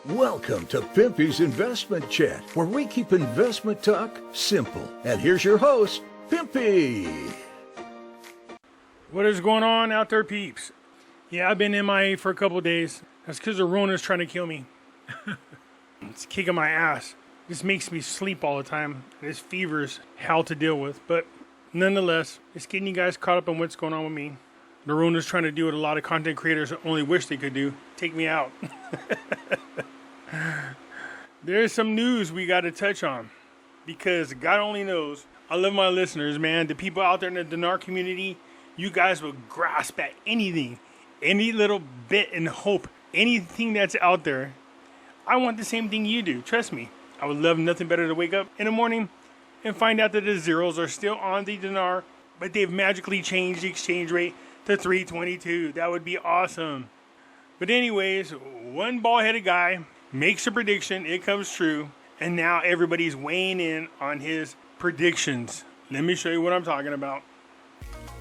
Welcome to Pimpy's Investment Chat, where we keep investment talk simple. And here's your host, Pimpy. What is going on out there, peeps? Yeah, I've been MIA for a couple of days. That's because the RONA is trying to kill me. It's kicking my ass. This makes me sleep all the time. This fever is hell to deal with. But nonetheless, it's getting you guys caught up on what's going on with me. The RONA is trying to do what a lot of content creators only wish they could do. Take me out. There's some news we got to touch on, because God only knows. I love my listeners, man. The people out there in the Dinar community, you guys will grasp at anything, any little bit and hope, anything that's out there. I want the same thing you do. Trust me. I would love nothing better to wake up in the morning and find out that the zeros are still on the Dinar, but they've magically changed the exchange rate to 322. That would be awesome. But anyways, one bald-headed guy makes a prediction, it comes true, and now everybody's weighing in on his predictions. Let me show you what I'm talking about.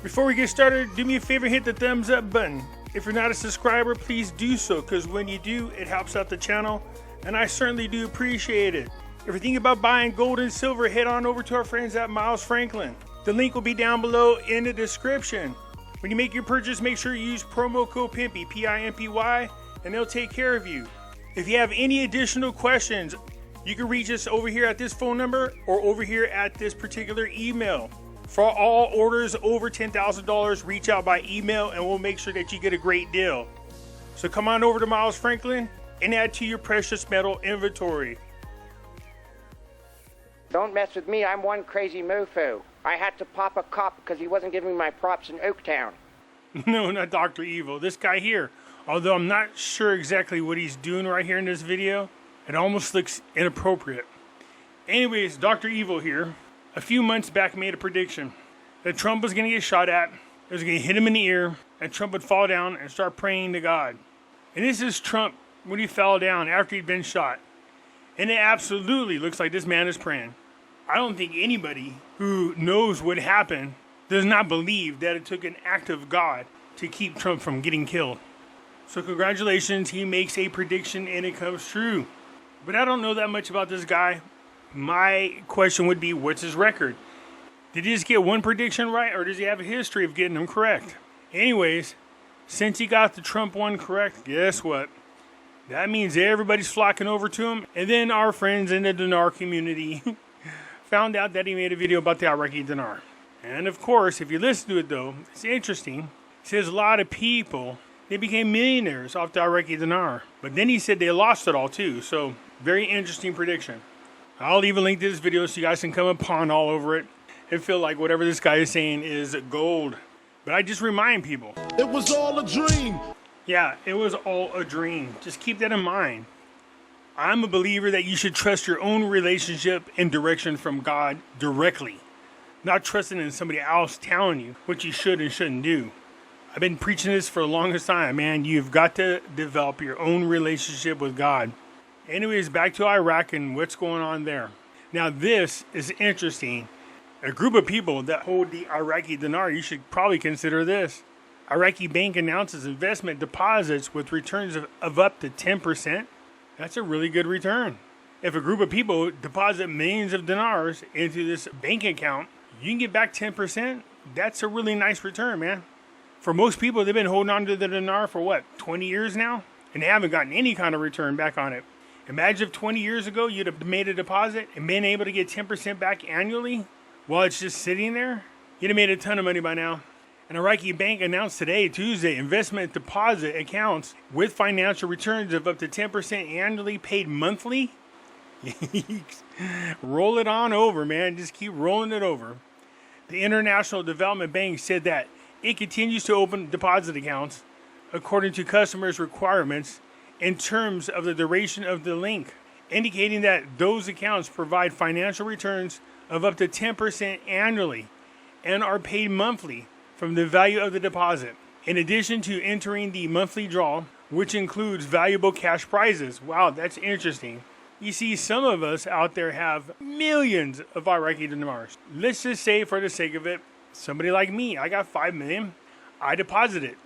Before we get started, do me a favor, hit the thumbs up button. If you're not a subscriber, please do so, because when you do, it helps out the channel, and I certainly do appreciate it. If you're thinking about buying gold and silver, head on over to our friends at Miles Franklin. The link will be down below in the description. When you make your purchase, make sure you use promo code Pimpy, P-I-M-P-Y, and they'll take care of you. If you have any additional questions, you can reach us over here at this phone number or over here at this particular email. For all orders over $10,000, reach out by email and we'll make sure that you get a great deal. So come on over to Miles Franklin and add to your precious metal inventory. Don't mess with me, I'm one crazy mofo. I had to pop a cop because he wasn't giving me my props in Oaktown. No, not Dr. Evil. This guy here. Although I'm not sure exactly what he's doing right here in this video. It almost looks inappropriate. Anyways, Dr. Evil here, a few months back made a prediction that Trump was going to get shot at, it was going to hit him in the ear, and Trump would fall down and start praying to God. And this is Trump when he fell down after he'd been shot. And it absolutely looks like this man is praying. I don't think anybody who knows what happened does not believe that it took an act of God to keep Trump from getting killed. So congratulations, he makes a prediction and it comes true. But I don't know that much about this guy. My question would be, what's his record? Did he just get one prediction right, or does he have a history of getting them correct? Anyways, since he got the Trump one correct, guess what? That means everybody's flocking over to him. And then our friends in the Dinar community found out that he made a video about the Iraqi Dinar. And of course, if you listen to it though, it's interesting. It says a lot of people, they became millionaires off the Iraqi Dinar. But then he said they lost it all too. So, very interesting prediction. I'll leave a link to this video so you guys can come upon all over it and feel like whatever this guy is saying is gold. But I just remind people, it was all a dream. Yeah, it was all a dream. Just keep that in mind. I'm a believer that you should trust your own relationship and direction from God directly. Not trusting in somebody else telling you what you should and shouldn't do. I've been preaching this for the longest time, man. You've got to develop your own relationship with God. Anyways, back to Iraq and what's going on there. Now, this is interesting. A group of people that hold the Iraqi Dinar, you should probably consider this. Iraqi Bank announces investment deposits with returns of up to 10%. That's a really good return. If a group of people deposit millions of dinars into this bank account, you can get back 10%. That's a really nice return, man. For most people, they've been holding on to the dinar for what, 20 years now? And they haven't gotten any kind of return back on it. Imagine if 20 years ago you'd have made a deposit and been able to get 10% back annually while it's just sitting there. You'd have made a ton of money by now. An Iraqi bank announced today, Tuesday, investment deposit accounts with financial returns of up to 10% annually paid monthly. Roll it on over, man. Just keep rolling it over. The International Development Bank said that it continues to open deposit accounts according to customers' requirements in terms of the duration of the link, indicating that those accounts provide financial returns of up to 10% annually and are paid monthly from the value of the deposit. In addition to entering the monthly draw, which includes valuable cash prizes. Wow, that's interesting. You see, some of us out there have millions of Iraqi dinars. Let's just say, for the sake of it, somebody like me, I got 5 million. I deposit it.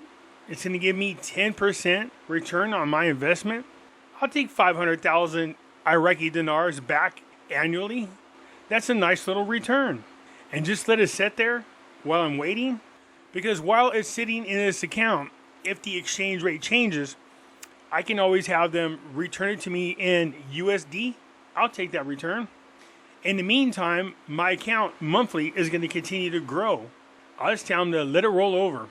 It's going to give me 10% return on my investment. I'll take 500,000 Iraqi dinars back annually. That's a nice little return. And just let it sit there while I'm waiting. Because while it's sitting in this account, if the exchange rate changes, I can always have them return it to me in USD. I'll take that return. In the meantime, my account monthly is going to continue to grow. I'll just tell them to let it roll over.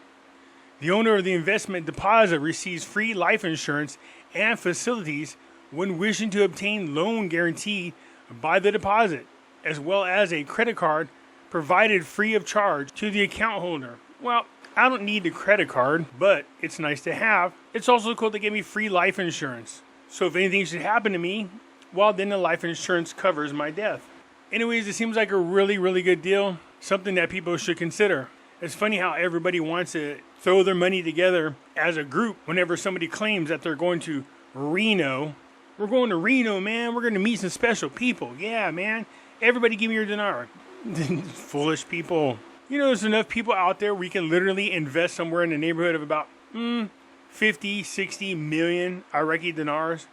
The owner of the investment deposit receives free life insurance and facilities when wishing to obtain loan guaranteed by the deposit, as well as a credit card provided free of charge to the account holder. Well, I don't need the credit card, but it's nice to have. It's also cool to give me free life insurance. So if anything should happen to me, well, then the life insurance covers my death. Anyways, it seems like a really, really good deal. Something that people should consider. It's funny how everybody wants to throw their money together as a group whenever somebody claims that they're going to Reno. We're going to Reno, man. We're going to meet some special people. Yeah, man. Everybody give me your dinar. Foolish people. You know, there's enough people out there we can literally invest somewhere in the neighborhood of about 50, 60 million Iraqi dinars.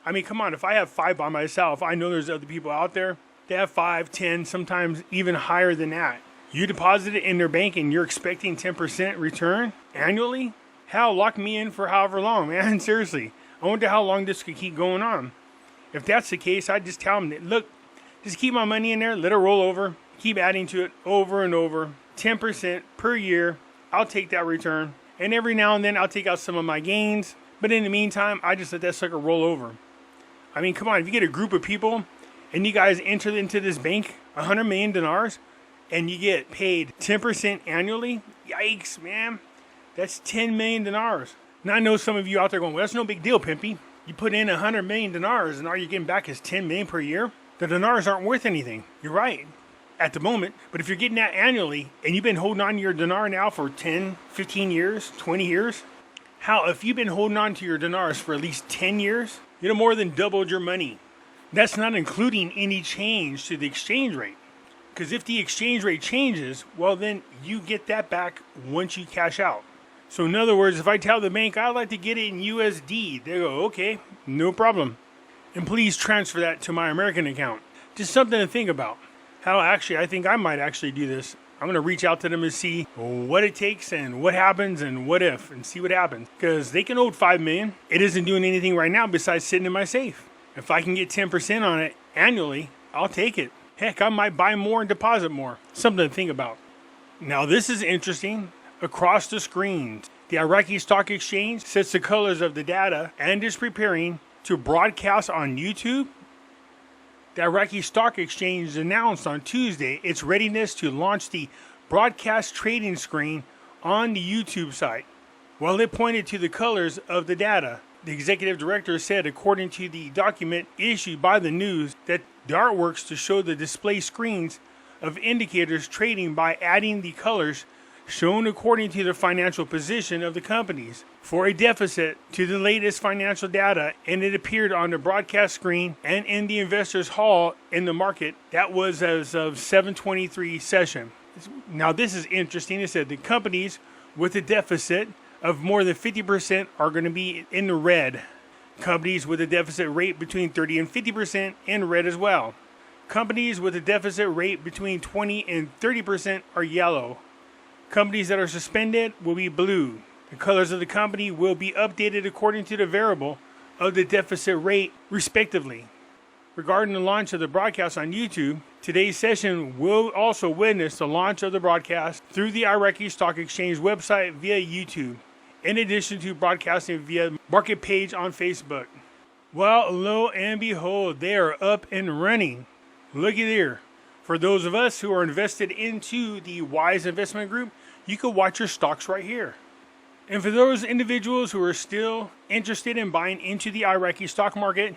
I mean, come on. If I have 5 by myself, I know there's other people out there. They have 5, 10, sometimes even higher than that. You deposit it in their bank and you're expecting 10% return annually? Hell, lock me in for however long, man. Seriously. I wonder how long this could keep going on. If that's the case, I'd just tell them that, look, just keep my money in there, let it roll over, keep adding to it over and over, 10% per year. I'll take that return. And every now and then I'll take out some of my gains. But in the meantime, I just let that sucker roll over. I mean, come on, if you get a group of people and you guys enter into this bank 100 million dinars and you get paid 10% annually, yikes, man. That's 10 million dinars. Now I know some of you out there going, well, that's no big deal, Pimpy. You put in 100 million dinars and all you're getting back is 10 million per year. The dinars aren't worth anything. You're right. At the moment. But if you're getting that annually and you've been holding on to your dinar now for 10, 15 years, 20 years, how if you've been holding on to your dinars for at least 10 years, you'd have more than doubled your money. That's not including any change to the exchange rate. Because if the exchange rate changes, well, then you get that back once you cash out. So in other words, if I tell the bank I'd like to get it in USD, they go, okay, no problem. And please transfer that to my American account. Just something to think about. How actually, I think I might actually do this. I'm going to reach out to them and see what it takes and what happens and what if and see what happens. Because they can hold 5 million. It isn't doing anything right now besides sitting in my safe. If I can get 10% on it annually, I'll take it. Heck, I might buy more and deposit more. Something to think about. Now this is interesting. Across the screen, the Iraqi Stock Exchange sets the colors of the data and is preparing to broadcast on YouTube. The Iraqi Stock Exchange announced on Tuesday its readiness to launch the broadcast trading screen on the YouTube site. While it pointed to the colors of the data, the executive director said, according to the document issued by the news, that the artworks to show the display screens of indicators trading by adding the colors shown according to the financial position of the companies for a deficit to the latest financial data, and it appeared on the broadcast screen and in the investors hall in the market. That was as of 7:23 session. Now this is interesting. It said the companies with a deficit of more than 50% are going to be in the red. Companies with a deficit rate between 30 and 50% in red as well. Companies with a deficit rate between 20 and 30% are yellow. Companies that are suspended will be blue. The colors of the company will be updated according to the variable of the deficit rate, respectively. Regarding the launch of the broadcast on YouTube, today's session will also witness the launch of the broadcast through the Iraqi Stock Exchange website via YouTube, in addition to broadcasting via market page on Facebook. Well, lo and behold, they are up and running. Looky there. For those of us who are invested into the Wise Investment Group, you can watch your stocks right here. And for those individuals who are still interested in buying into the Iraqi stock market,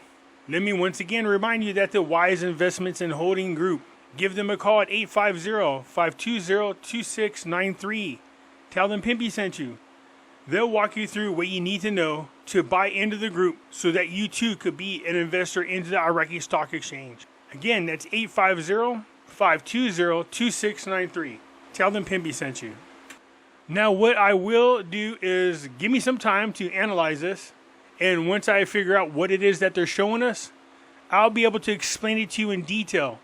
let me once again remind you that the Wise Investments and Holding Group, give them a call at 850-520-2693. Tell them Pimpy sent you. They'll walk you through what you need to know to buy into the group so that you too could be an investor into the Iraqi Stock Exchange. Again, that's 850-520-2693. Tell them Pimpy sent you. Now, what I will do is give me some time to analyze this. And once I figure out what it is that they're showing us, I'll be able to explain it to you in detail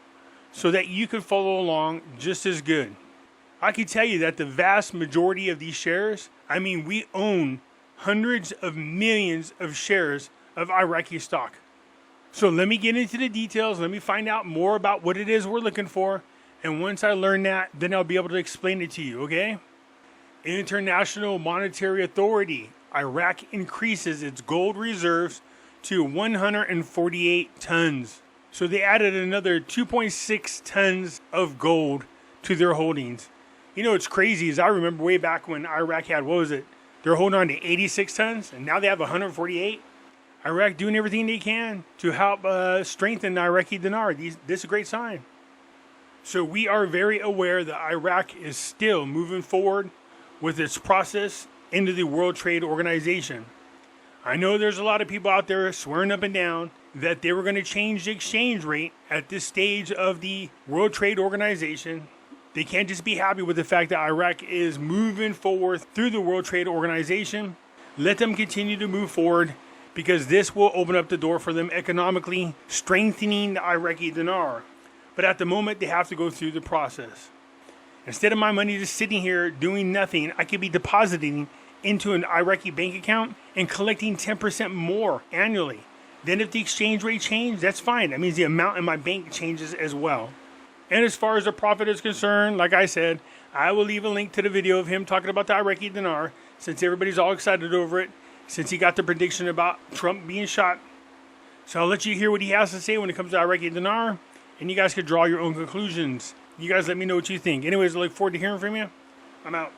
so that you can follow along just as good. I can tell you that the vast majority of these shares, I mean, we own hundreds of millions of shares of Iraqi stock. So let me get into the details. Let me find out more about what it is we're looking for. And once I learn that, then I'll be able to explain it to you, okay? International Monetary Authority. Iraq increases its gold reserves to 148 tons. So they added another 2.6 tons of gold to their holdings. You know what's crazy is I remember way back when Iraq had, what was it? They're holding on to 86 tons, and now they have 148. Iraq doing everything they can to help strengthen the Iraqi Dinar. This is a great sign. So we are very aware that Iraq is still moving forward with its process into the World Trade Organization. I know there's a lot of people out there swearing up and down that they were going to change the exchange rate at this stage of the World Trade Organization. They can't just be happy with the fact that Iraq is moving forward through the World Trade Organization. Let them continue to move forward because this will open up the door for them economically, strengthening the Iraqi dinar. But at the moment, they have to go through the process. Instead of my money just sitting here doing nothing, I could be depositing into an Iraqi bank account and collecting 10% more annually. Then if the exchange rate changes, that's fine. That means the amount in my bank changes as well. And as far as the profit is concerned, like I said, I will leave a link to the video of him talking about the Iraqi dinar since everybody's all excited over it, since he got the prediction about Trump being shot. So I'll let you hear what he has to say when it comes to Iraqi dinar, and you guys can draw your own conclusions. You guys let me know what you think. Anyways, I look forward to hearing from you. I'm out.